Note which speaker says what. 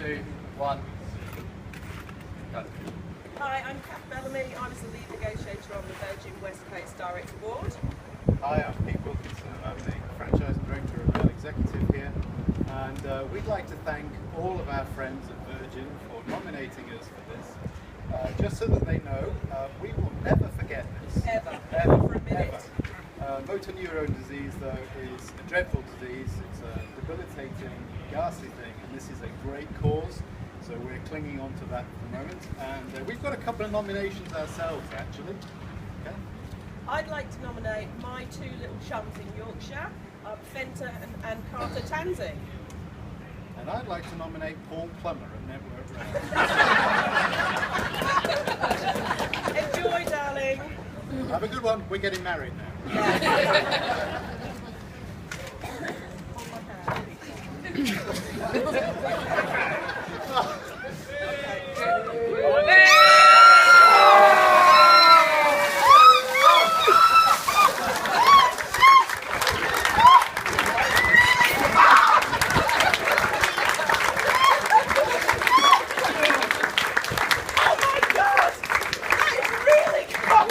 Speaker 1: 2, 1. Go.
Speaker 2: Hi, I'm Kath Bellamy. I was the lead negotiator on the Virgin West Coast Director Board.
Speaker 3: Hi, I'm Pete Wilkinson. I'm the Franchise Director of Rail Executive here. And we'd like to thank all of our friends at Virgin for nominating us for this. Just so that they know, we will never forget this.
Speaker 2: Ever.
Speaker 3: Ever.
Speaker 2: For a minute.
Speaker 3: Ever. Motor neurone disease, though, is a dreadful disease. It's a debilitating, ghastly thing, and this is a great cause. So we're clinging on to that for the moment. And we've got a couple of nominations ourselves, actually. Okay.
Speaker 2: I'd like to nominate my two little chums in Yorkshire, Fenta and Carter Tansey.
Speaker 3: And I'd like to nominate Paul Plummer at Network Rail.
Speaker 2: Enjoy, darling.
Speaker 3: Have a good one. We're getting married now.
Speaker 2: Oh my God! That is really cool!